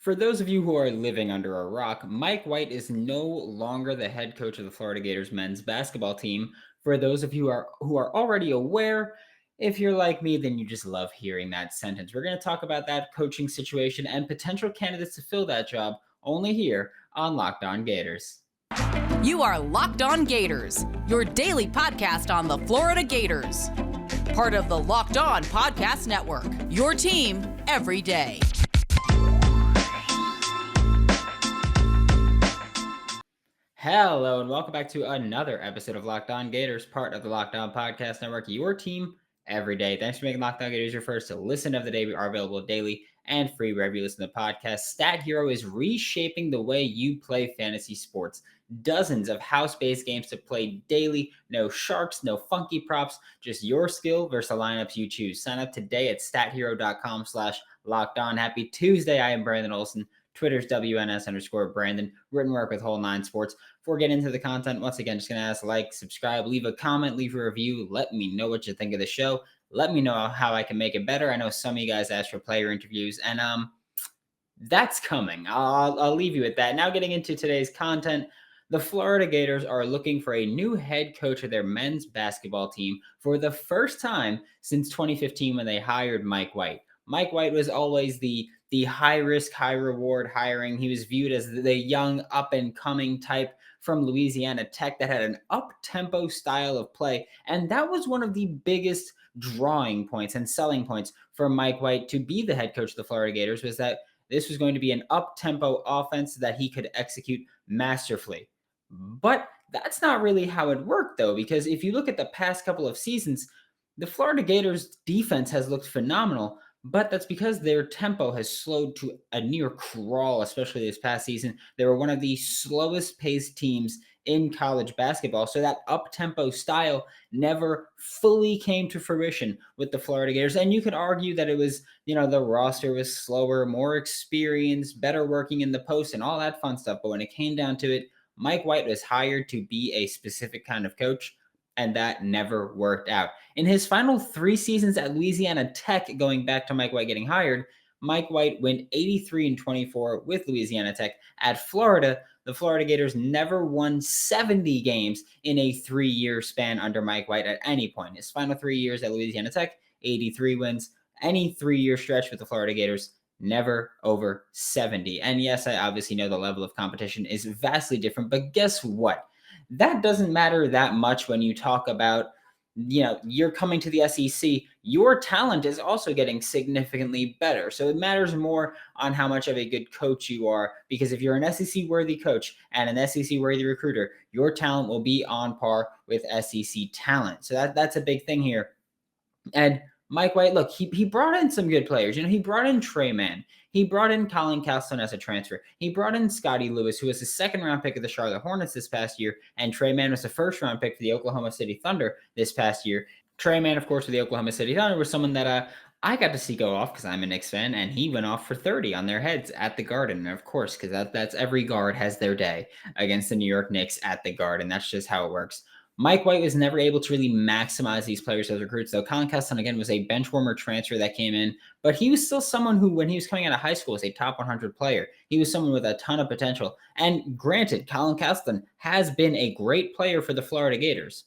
For those of you who are living under a rock, Mike White is no longer the head coach of the Florida Gators men's basketball team. For those of you who are already aware, if you're like me, then you just love hearing that sentence. We're going to talk about that coaching situation and potential candidates to fill that job only here on Locked On Gators. You are Locked On Gators, your daily podcast on the Florida Gators. Part of the Locked On Podcast Network, your team every day. Hello and welcome back to another episode of Locked On Gators, part of the Locked On Podcast Network, your team every day. Thanks for making Locked On Gators your first to listen of the day. We are available daily and free wherever you listen to the podcast. Stat Hero is reshaping the way you play fantasy sports. Dozens of house-based games to play daily. No sharks, no funky props, just your skill versus the lineups you choose. Sign up today at stathero.com/lockedon. Happy Tuesday. I am Brandon Olson. Twitter's WNS_Brandon. Written work with Whole Nine Sports. Before we get into the content, once again, just going to ask, like, subscribe, leave a comment, leave a review. Let me know what you think of the show. Let me know how I can make it better. I know some of you guys asked for player interviews, and that's coming. I'll leave you at that. Now getting into today's content, the Florida Gators are looking for a new head coach of their men's basketball team for the first time since 2015 when they hired Mike White. Mike White was always the high-risk, high-reward hiring. He was viewed as the young, up-and-coming type from Louisiana Tech that had an up-tempo style of play, and that was one of the biggest drawing points and selling points for Mike White to be the head coach of the Florida Gators, was that this was going to be an up-tempo offense that he could execute masterfully. But that's not really how it worked, though, because if you look at the past couple of seasons, the Florida Gators defense has looked phenomenal, but that's because their tempo has slowed to a near crawl, especially this past season. They were one of the slowest paced teams in college basketball. So that up-tempo style never fully came to fruition with the Florida Gators. And you could argue that it was, the roster was slower, more experienced, better working in the post and all that fun stuff. But when it came down to it, Mike White was hired to be a specific kind of coach, and that never worked out. In his final 3 seasons at Louisiana Tech, going back to Mike White getting hired, Mike White went 83-24 with Louisiana Tech. At Florida, the Florida Gators never won 70 games in a 3-year span under Mike White at any point. His final 3 years at Louisiana Tech, 83 wins. Any 3-year stretch with the Florida Gators, never over 70. And yes, I obviously know the level of competition is vastly different, but guess what? That doesn't matter that much when you talk about, you're coming to the SEC. Your talent is also getting significantly better. So it matters more on how much of a good coach you are, because if you're an SEC-worthy coach and an SEC-worthy recruiter, your talent will be on par with SEC talent. So that's a big thing here. And Mike White, look, he brought in some good players. He brought in Trey Mann. He brought in Colin Castleton as a transfer. He brought in Scotty Lewis, who was the second-round pick of the Charlotte Hornets this past year, and Trey Mann was the first-round pick for the Oklahoma City Thunder this past year. Trey Mann, of course, for the Oklahoma City Thunder was someone that I got to see go off because I'm a Knicks fan, and he went off for 30 on their heads at the Garden. And of course, because that's every guard has their day against the New York Knicks at the Garden. That's just how it works. Mike White was never able to really maximize these players as recruits, though. Colin Castleton, again, was a bench warmer transfer that came in, but he was still someone who, when he was coming out of high school, was a top 100 player. He was someone with a ton of potential. And granted, Colin Castleton has been a great player for the Florida Gators,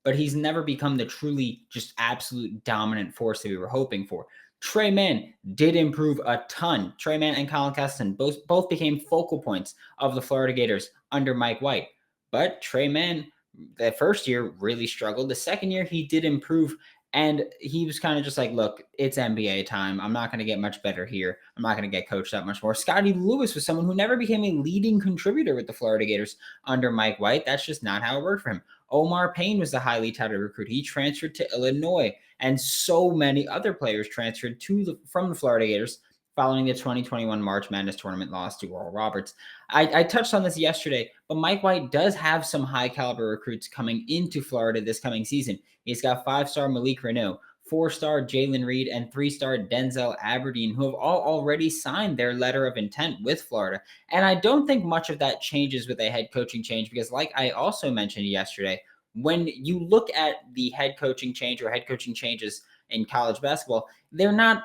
but he's never become the truly just absolute dominant force that we were hoping for. Trey Mann did improve a ton. Trey Mann and Colin Castleton both became focal points of the Florida Gators under Mike White. But Trey Mann, the first year, really struggled. The second year, he did improve, and he was kind of just like, look, it's NBA time. I'm not going to get much better here. I'm not going to get coached that much more. Scotty Lewis was someone who never became a leading contributor with the Florida Gators under Mike White. That's just not how it worked for him. Omar Payne was the highly touted recruit. He transferred to Illinois, and so many other players transferred from the Florida Gators following the 2021 March Madness tournament loss to Oral Roberts. I touched on this yesterday, but Mike White does have some high-caliber recruits coming into Florida this coming season. He's got 5-star Malik Reneau, 4-star Jalen Reed, and 3-star Denzel Aberdeen, who have all already signed their letter of intent with Florida. And I don't think much of that changes with a head coaching change, because like I also mentioned yesterday, when you look at the head coaching change or head coaching changes in college basketball, they're not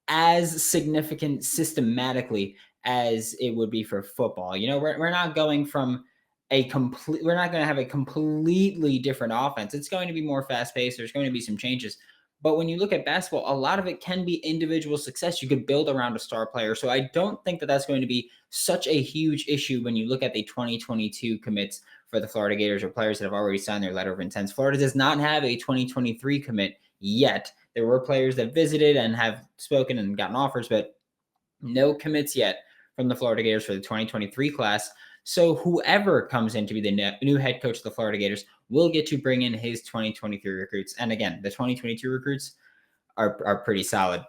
as significant systematically as it would be for football. We're not going from we're not going to have a completely different offense. It's going to be more fast paced. There's going to be some changes. But when you look at basketball, a lot of it can be individual success. You could build around a star player. So I don't think that that's going to be such a huge issue when you look at the 2022 commits for the Florida Gators or players that have already signed their letter of intent. Florida does not have a 2023 commit yet. There were players that visited and have spoken and gotten offers, but no commits yet from the Florida Gators for the 2023 class. So whoever comes in to be the new head coach of the Florida Gators will get to bring in his 2023 recruits. And again, the 2022 recruits are pretty solid.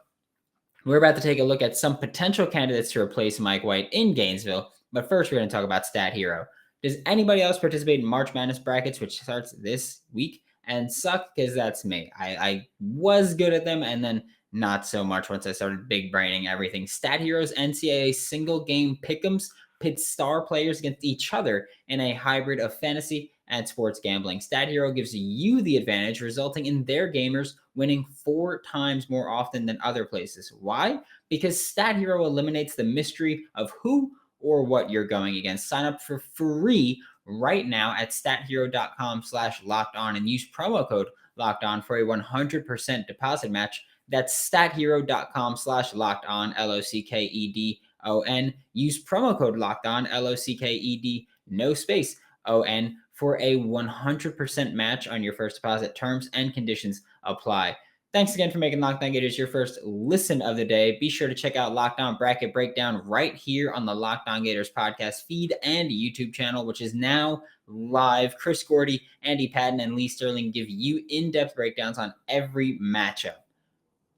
We're about to take a look at some potential candidates to replace Mike White in Gainesville. But first, we're going to talk about Stat Hero. Does anybody else participate in March Madness brackets, which starts this week, and suck? Because that's me. I was good at them and then not so much once I started big braining everything. Stat Hero's NCAA single game pick'ems pit star players against each other in a hybrid of fantasy and sports gambling. Stat Hero gives you the advantage, resulting in their gamers winning 4 times more often than other places. Why? Because Stat Hero eliminates the mystery of who or what you're going against. Sign up for free right now at stathero.com/lockedon and use promo code lockedon for a 100% deposit match. That's stathero.com/lockedon, LOCKEDON. Use promo code lockedon, LOCKED, no space, ON, for a 100% match on your first deposit. Terms and conditions apply. Thanks again for making Locked On Gators your first listen of the day. Be sure to check out Locked On Bracket Breakdown right here on the Locked On Gators podcast feed and YouTube channel, which is now live. Chris Gordy, Andy Patton, and Lee Sterling give you in-depth breakdowns on every matchup.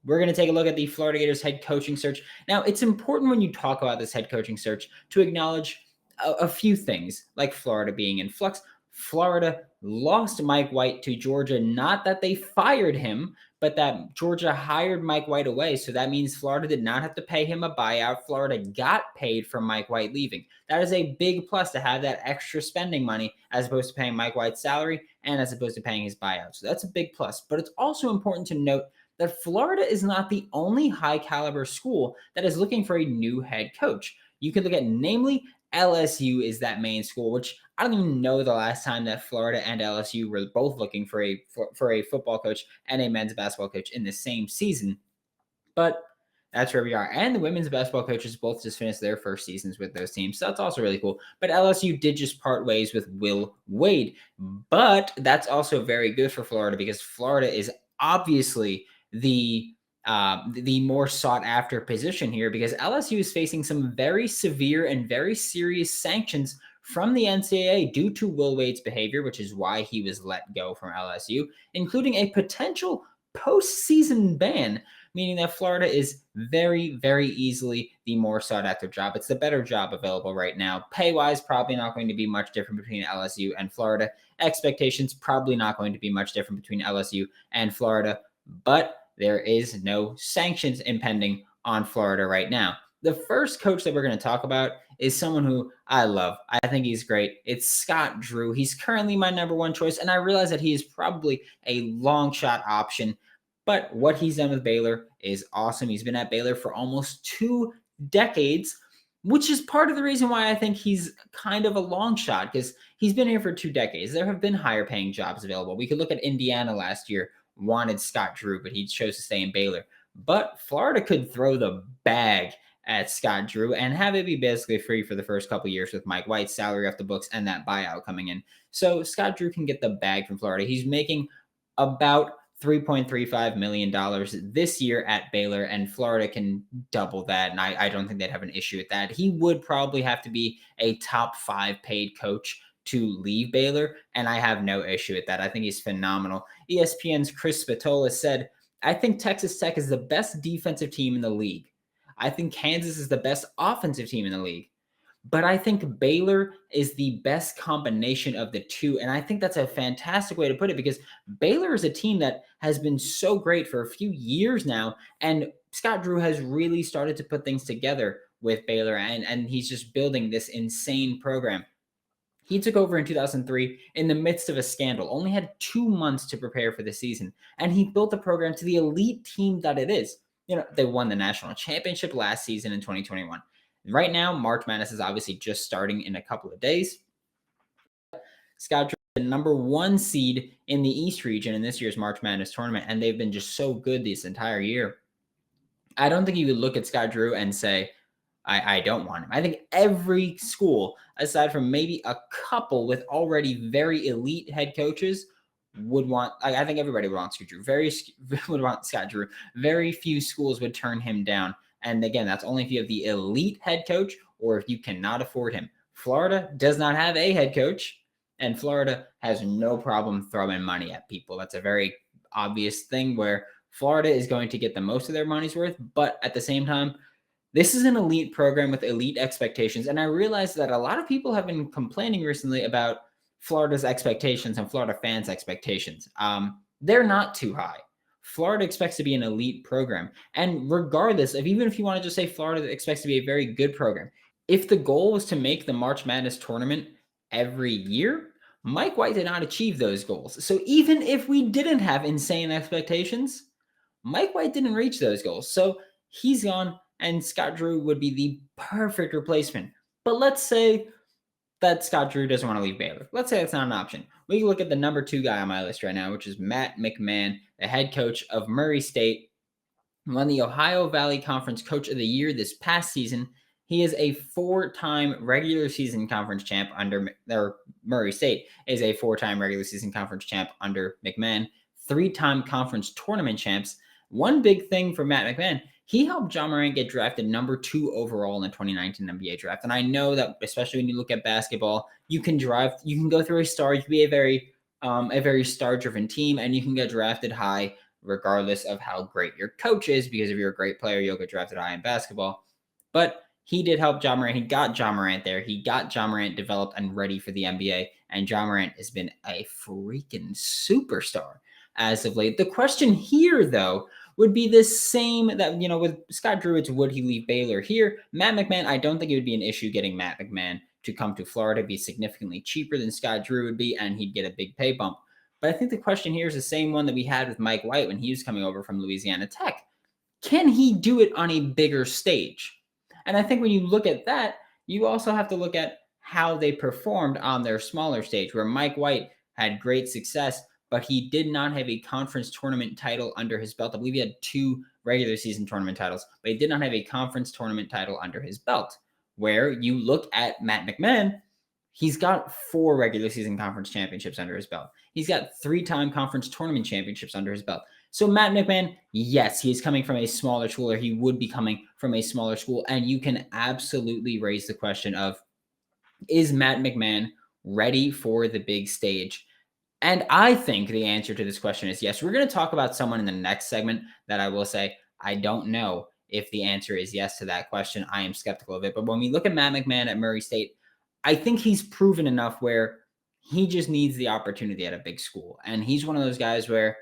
We're going to take a look at the Florida Gators head coaching search. Now, it's important when you talk about this head coaching search to acknowledge a few things, like Florida being in flux. Florida lost Mike White to Georgia, not that they fired him, but that Georgia hired Mike White away. So that means Florida did not have to pay him a buyout. Florida got paid for Mike White leaving. That is a big plus to have that extra spending money as opposed to paying Mike White's salary and as opposed to paying his buyout. So that's a big plus. But it's also important to note that Florida is not the only high caliber school that is looking for a new head coach. You can look at, namely, LSU is that main school, which I don't even know the last time that Florida and LSU were both looking for a football coach and a men's basketball coach in the same season. But that's where we are. And the women's basketball coaches both just finished their first seasons with those teams. So that's also really cool. But LSU did just part ways with Will Wade. But that's also very good for Florida because Florida is obviously the more sought after position here, because LSU is facing some very severe and very serious sanctions from the NCAA due to Will Wade's behavior, which is why he was let go from LSU, including a potential postseason ban, meaning that Florida is very, very easily the more sought after job. It's the better job available right now. Pay-wise, probably not going to be much different between LSU and Florida. Expectations, probably not going to be much different between LSU and Florida, but there is no sanctions impending on Florida right now. The first coach that we're going to talk about is someone who I love. I think he's great. It's Scott Drew. He's currently my number one choice, and I realize that he is probably a long shot option, but what he's done with Baylor is awesome. He's been at Baylor for almost 2 decades, which is part of the reason why I think he's kind of a long shot, because he's been here for 2 decades. There have been higher paying jobs available. We could look at Indiana last year, wanted Scott Drew, but he chose to stay in Baylor. But Florida could throw the bag at Scott Drew and have it be basically free for the first couple years with Mike White's salary off the books and that buyout coming in. So Scott Drew can get the bag from Florida. He's making about $3.35 million this year at Baylor, and Florida can double that, and I don't think they'd have an issue with that. He would probably have to be a top 5 paid coach to leave Baylor, and I have no issue with that. I think he's phenomenal. ESPN's Chris Spatola said, I think Texas Tech is the best defensive team in the league. I think Kansas is the best offensive team in the league. But I think Baylor is the best combination of the two. And I think that's a fantastic way to put it, because Baylor is a team that has been so great for a few years now. And Scott Drew has really started to put things together with Baylor, and he's just building this insane program. He took over in 2003 in the midst of a scandal, only had 2 months to prepare for the season, and he built the program to the elite team that it is. You know, they won the national championship last season in 2021. Right now, March Madness is obviously just starting in a couple of days. Scott Drew, the number 1 seed in the East region in this year's March Madness tournament, and they've been just so good this entire year. I don't think you could look at Scott Drew and say, I don't want him. I think every school, aside from maybe a couple with already very elite head coaches, would want. I think everybody would want Scott Drew. Would want Scott Drew. Very few schools would turn him down. And again, that's only if you have the elite head coach or if you cannot afford him. Florida does not have a head coach, and Florida has no problem throwing money at people. That's a very obvious thing where Florida is going to get the most of their money's worth, but at the same time, this is an elite program with elite expectations. And I realize that a lot of people have been complaining recently about Florida's expectations and Florida fans' expectations. They're not too high. Florida expects to be an elite program. And regardless of, even if you want to just say Florida expects to be a very good program, if the goal was to make the March Madness tournament every year, Mike White did not achieve those goals. So even if we didn't have insane expectations, Mike White didn't reach those goals. So he's gone, and Scott Drew would be the perfect replacement. But let's say that Scott Drew doesn't want to leave Baylor. Let's say that's not an option. We can look at the number 2 guy on my list right now, which is Matt McMahon, the head coach of Murray State, won the Ohio Valley Conference Coach of the Year this past season. He is a 4-time regular season conference champ under Murray State is a 4-time regular season conference champ under McMahon, 3-time conference tournament champs. One big thing for Matt McMahon, he helped John Morant get drafted number 2 overall in the 2019 NBA draft. And I know that, especially when you look at basketball, you can go through a star. You can be a very star-driven team, and you can get drafted high regardless of how great your coach is, because if you're a great player, you'll get drafted high in basketball. But he did help John Morant. He got John Morant there. He got John Morant developed and ready for the NBA. And John Morant has been a freaking superstar as of late. The question here, though, would be the same that, with Scott Drew, it's would he leave Baylor? Here, Matt McMahon, I don't think it would be an issue getting Matt McMahon to come to Florida. It'd be significantly cheaper than Scott Drew would be, and he'd get a big pay bump. But I think the question here is the same one that we had with Mike White when he was coming over from Louisiana Tech. Can he do it on a bigger stage? And I think when you look at that, you also have to look at how they performed on their smaller stage, where Mike White had great success, but he did not have a conference tournament title under his belt. I believe he had 2 regular season tournament titles, but he did not have a conference tournament title under his belt. Where you look at Matt McMahon, he's got 4 regular season conference championships under his belt. He's got 3-time conference tournament championships under his belt. So Matt McMahon, yes, he's coming from a smaller school, or he would be coming from a smaller school, and you can absolutely raise the question of, is Matt McMahon ready for the big stage? And I think the answer to this question is yes. We're going to talk about someone in the next segment that I will say I don't know if the answer is yes to that question. I am skeptical of it. But when we look at Matt McMahon at Murray State, I think he's proven enough where he just needs the opportunity at a big school. And he's one of those guys where,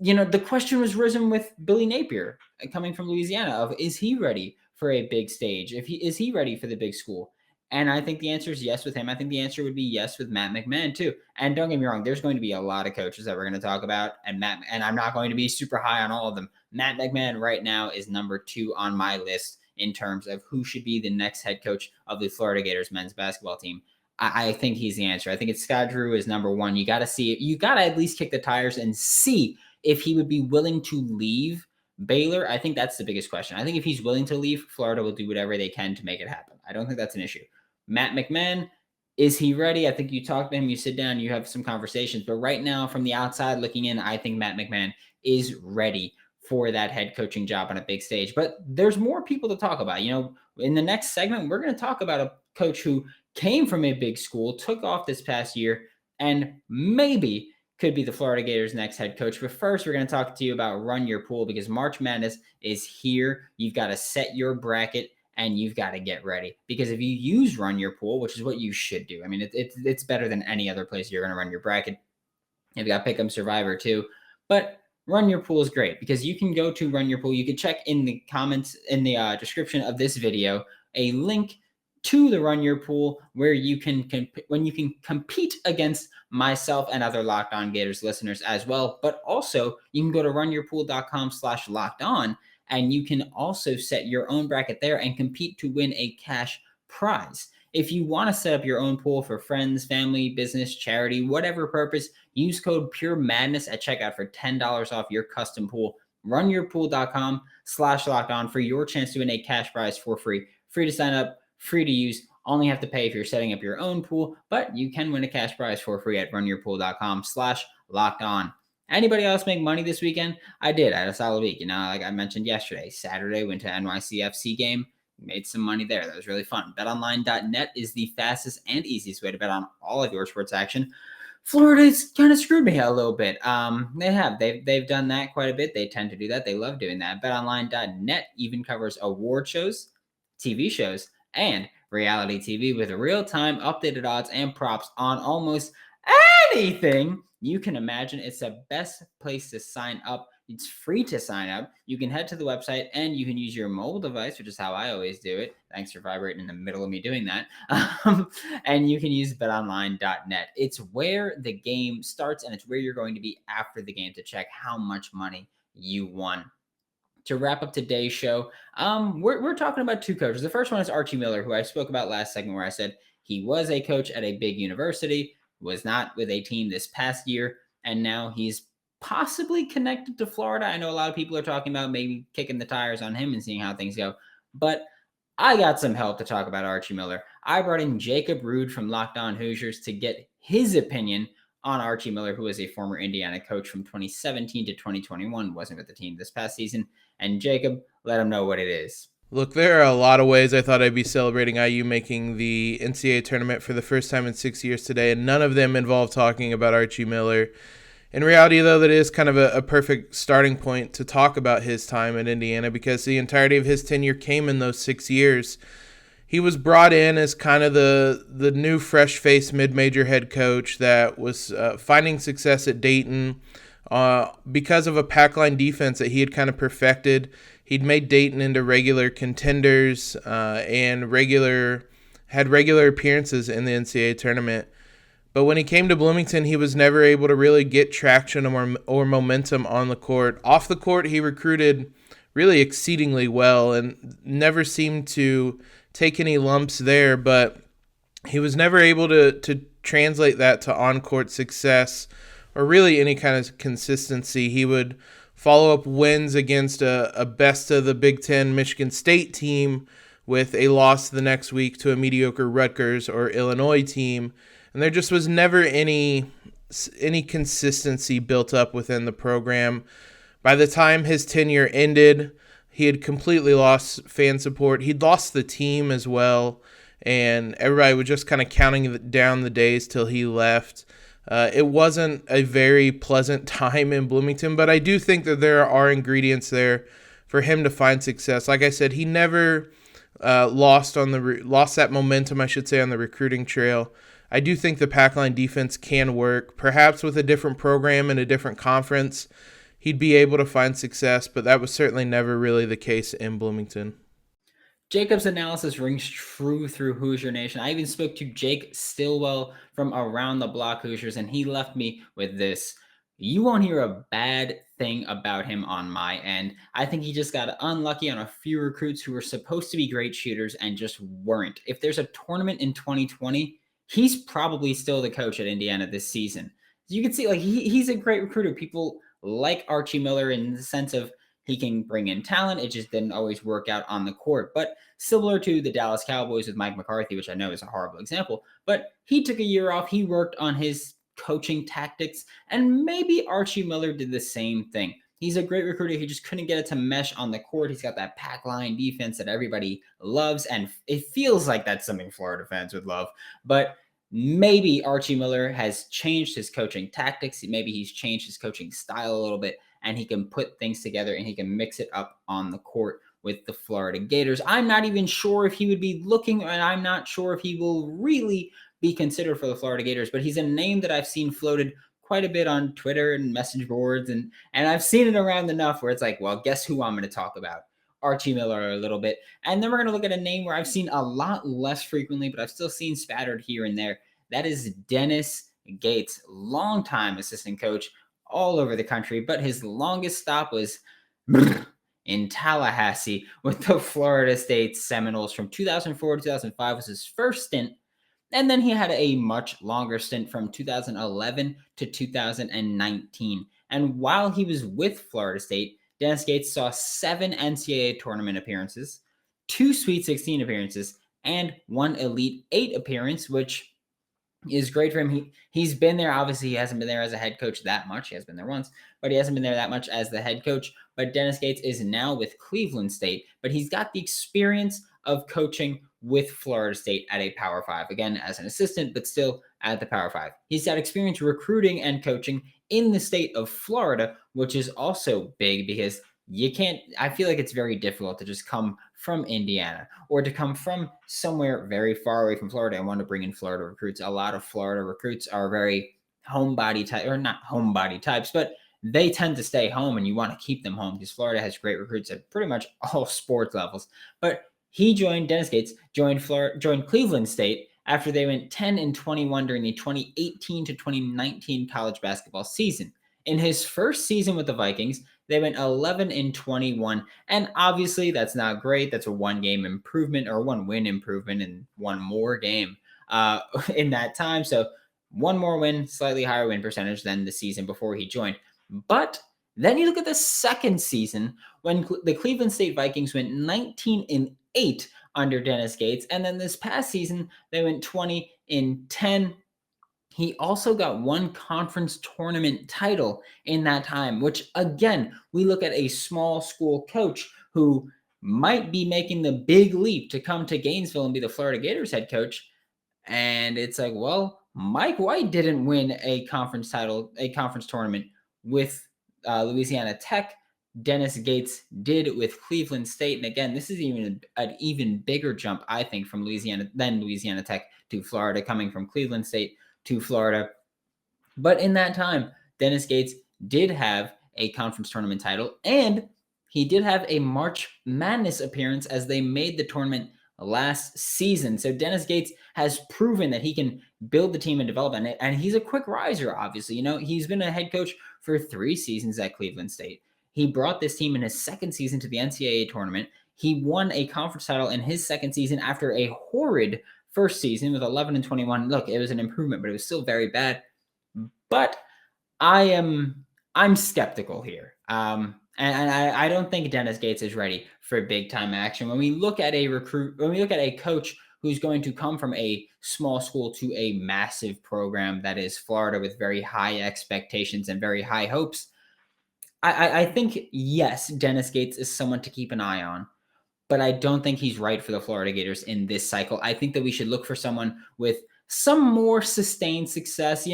the question was risen with Billy Napier coming from Louisiana of, is he ready for a big stage? Is he ready for the big school? And I think the answer is yes with him. I think the answer would be yes with Matt McMahon too. And don't get me wrong, there's going to be a lot of coaches that we're going to talk about, and I'm not going to be super high on all of them. Matt McMahon right now is number 2 on my list in terms of who should be the next head coach of the Florida Gators men's basketball team. I think he's the answer. I think it's Scott Drew is number 1. You got to see it. You got to at least kick the tires and see if he would be willing to leave Baylor. I think that's the biggest question. I think if he's willing to leave, Florida will do whatever they can to make it happen. I don't think that's an issue. Matt McMahon, is he ready? I think you talk to him, you sit down, you have some conversations. But right now, from the outside looking in, I think Matt McMahon is ready for that head coaching job on a big stage. But there's more people to talk about. In the next segment, we're going to talk about a coach who came from a big school, took off this past year, and maybe could be the Florida Gators' next head coach. But first, we're going to talk to you about Run Your Pool, because March Madness is here. You've got to set your bracket, and you've got to get ready. Because if you use Run Your Pool, which is what you should do, I mean, it's better than any other place you're going to run your bracket. You've got Pick'em Survivor too. But Run Your Pool is great because you can go to Run Your Pool. You can check in the comments, in the description of this video, a link to the Run Your Pool where you can compete against myself and other Locked On Gators listeners as well. But also, you can go to runyourpool.com/lockedon and you can also set your own bracket there and compete to win a cash prize. If you want to set up your own pool for friends, family, business, charity, whatever purpose, use code Pure Madness at checkout for $10 off your custom pool. runyourpool.com/lockedon for your chance to win a cash prize for free. Free to sign up, free to use. Only have to pay if you're setting up your own pool, but you can win a cash prize for free at runyourpool.com/lockedon. Anybody else make money this weekend? I did. I had a solid week. Like I mentioned yesterday, Saturday went to NYCFC game. Made some money there. That was really fun. BetOnline.net is the fastest and easiest way to bet on all of your sports action. Florida's kind of screwed me a little bit. They've done that quite a bit. They tend to do that. They love doing that. BetOnline.net even covers award shows, TV shows, and reality TV with real-time updated odds and props on almost anything you can imagine. It's the best place to sign up. It's free to sign up. You can head to the website and you can use your mobile device, which is how I always do it. Thanks for vibrating in the middle of me doing that. And you can use betonline.net. It's where the game starts and it's where you're going to be after the game to check how much money you won. To wrap up today's show, we're talking about two coaches. The first one is Archie Miller, who I spoke about last segment, where I said he was a coach at a big university, was not with a team this past year, and now he's possibly connected to Florida. I know a lot of people are talking about maybe kicking the tires on him and seeing how things go, but I got some help to talk about Archie Miller. I brought in Jacob Rude from Locked On Hoosiers to get his opinion on Archie Miller, who is a former Indiana coach from 2017 to 2021, wasn't with the team this past season. And Jacob, let him know what it is. Look, there are a lot of ways I thought I'd be celebrating IU making the NCAA tournament for the first time in 6 years today, and none of them involve talking about Archie Miller. In reality, though, that is kind of a perfect starting point to talk about his time at Indiana, because the entirety of his tenure came in those 6 years. He was brought in as kind of the new fresh-faced mid-major head coach that was finding success at Dayton because of a pack line defense that he had kind of perfected. He'd made Dayton into regular contenders and had regular appearances in the NCAA tournament. But when he came to Bloomington, he was never able to really get traction or momentum on the court. Off the court, he recruited really exceedingly well and never seemed to take any lumps there, but he was never able to translate that to on-court success or really any kind of consistency. He would follow up wins against a best of the Big Ten Michigan State team with a loss the next week to a mediocre Rutgers or Illinois team. And there just was never any consistency built up within the program. By the time his tenure ended, he had completely lost fan support. He'd lost the team as well, and everybody was just kind of counting down the days till he left. It wasn't a very pleasant time in Bloomington, but I do think that there are ingredients there for him to find success. Like I said, he never lost that momentum, I should say, on the recruiting trail. I do think the pack line defense can work. Perhaps with a different program and a different conference, he'd be able to find success, but that was certainly never really the case in Bloomington. Jacob's analysis rings true through Hoosier Nation. I even spoke to Jake Stillwell from Around the Block Hoosiers, and he left me with this. You won't hear a bad thing about him on my end. I think he just got unlucky on a few recruits who were supposed to be great shooters and just weren't. If there's a tournament in 2020, he's probably still the coach at Indiana this season. You can see, like, he's a great recruiter. People like Archie Miller in the sense of he can bring in talent. It just didn't always work out on the court. But similar to the Dallas Cowboys with Mike McCarthy, which I know is a horrible example, but he took a year off. He worked on his coaching tactics, and maybe Archie Miller did the same thing. He's a great recruiter. He just couldn't get it to mesh on the court. He's got that pack line defense that everybody loves, and it feels like that's something Florida fans would love. But maybe Archie Miller has changed his coaching tactics. Maybe he's changed his coaching style a little bit, and he can put things together and he can mix it up on the court with the Florida Gators. I'm not even sure if he would be looking, and I'm not sure if he will really be considered for the Florida Gators, but he's a name that I've seen floated quite a bit on Twitter and message boards, and I've seen it around enough where it's like, well, guess who I'm going to talk about? Archie Miller a little bit. And then we're going to look at a name where I've seen a lot less frequently, but I've still seen spattered here and there. That is Dennis Gates, longtime assistant coach all over the country, but his longest stop was in Tallahassee with the Florida State Seminoles from 2004 to 2005 was his first stint. And then he had a much longer stint from 2011 to 2019. And while he was with Florida State, Dennis Gates saw 7 NCAA tournament appearances, 2 Sweet 16 appearances, and 1 Elite 8 appearance, which is great for him. He's been there. Obviously, he hasn't been there as a head coach that much. He has been there once, but he hasn't been there that much as the head coach. But Dennis Gates is now with Cleveland State, but he's got the experience of coaching with Florida State at a Power 5. Again, as an assistant, but still at the Power 5. He's got experience recruiting and coaching in the state of Florida, which is also big because I feel like it's very difficult to just come from Indiana or to come from somewhere very far away from Florida and want to bring in Florida recruits. A lot of Florida recruits are very homebody type, or not homebody types, but they tend to stay home and you want to keep them home because Florida has great recruits at pretty much all sports levels. But Dennis Gates joined Cleveland State after they went 10-21 during the 2018 to 2019 college basketball season. In his first season with the Vikings, they went 11-21, and obviously that's not great. That's a 1-game improvement or 1-win improvement in one more game in that time. So 1 more win, slightly higher win percentage than the season before he joined. But then you look at the second season when the Cleveland State Vikings went 19-8 under Dennis Gates, and then this past season they went 20-10. He also got 1 conference tournament title in that time, which again, we look at a small school coach who might be making the big leap to come to Gainesville and be the Florida Gators head coach. And it's like, well, Mike White didn't win a conference tournament with Louisiana Tech. Dennis Gates did with Cleveland State. And again, this is an even bigger jump, I think, from Louisiana Tech to Florida, coming from Cleveland State to Florida. But in that time, Dennis Gates did have a conference tournament title, and he did have a March Madness appearance as they made the tournament last season. So Dennis Gates has proven that he can build the team and develop it, and he's a quick riser, obviously. He's been a head coach for 3 seasons at Cleveland State. He brought this team in his second season to the NCAA tournament. He won a conference title in his second season after a horrid first season with 11-21. Look, it was an improvement, but it was still very bad. But I'm skeptical here. And I don't think Dennis Gates is ready for big time action. When we look at a coach who's going to come from a small school to a massive program that is Florida with very high expectations and very high hopes, I think, yes, Dennis Gates is someone to keep an eye on. But I don't think he's right for the Florida Gators in this cycle. I think that we should look for someone with some more sustained success.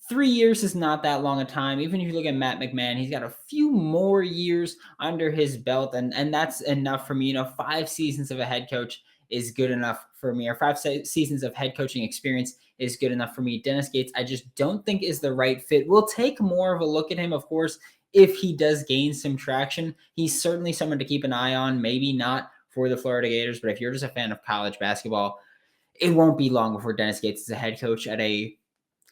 3 years is not that long a time. Even if you look at Matt McMahon, he's got a few more years under his belt, and that's enough for me. 5 seasons of a head coach is good enough for me, or 5 seasons of head coaching experience is good enough for me. Dennis Gates, I just don't think is the right fit. We'll take more of a look at him, of course, if he does gain some traction. He's certainly someone to keep an eye on, maybe not for the Florida Gators, but if you're just a fan of college basketball, it won't be long before Dennis Gates is a head coach at a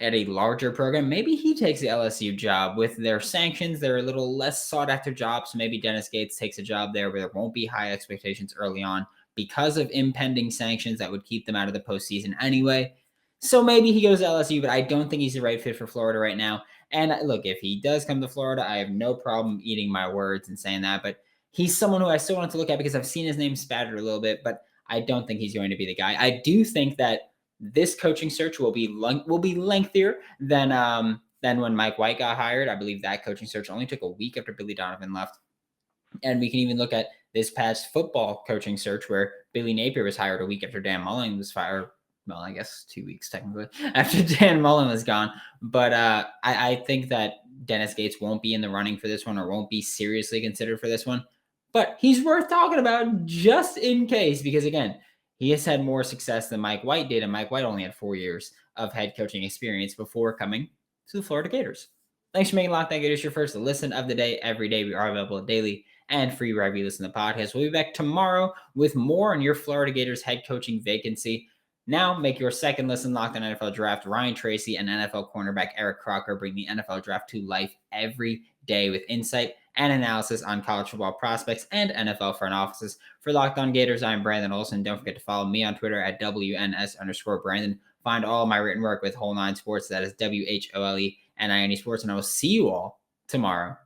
larger program. Maybe he takes the LSU job. With their sanctions, they're a little less sought after jobs. So maybe Dennis Gates takes a job there where there won't be high expectations early on because of impending sanctions that would keep them out of the postseason anyway. So maybe he goes to LSU, but I don't think he's the right fit for Florida right now. And look, if he does come to Florida, I have no problem eating my words and saying that, but he's someone who I still want to look at because I've seen his name spattered a little bit, but I don't think he's going to be the guy. I do think that this coaching search will be lengthier than when Mike White got hired. I believe that coaching search only took a week after Billy Donovan left. And we can even look at this past football coaching search where Billy Napier was hired a week after Dan Mullen was fired. Well, I guess 2 weeks technically after Dan Mullen was gone. But I think that Dennis Gates won't be in the running for this one, or won't be seriously considered for this one. But he's worth talking about just in case, because again, he has had more success than Mike White did, and Mike White only had 4 years of head coaching experience before coming to the Florida Gators. Thanks for making Locked On Gators your first listen of the day. Every day we are available daily and free wherever you listen to the podcast. We'll be back tomorrow with more on your Florida Gators head coaching vacancy. Now make your second listen Locked On NFL Draft. Ryan Tracy and NFL cornerback Eric Crocker bring the NFL Draft to life every day with insight and analysis on college football prospects and NFL front offices. For Locked On Gators, I'm Brandon Olson. Don't forget to follow me on Twitter at WNS_Brandon. Find all my written work with Whole 9 Sports. That is WHOLENIE Sports. And I will see you all tomorrow.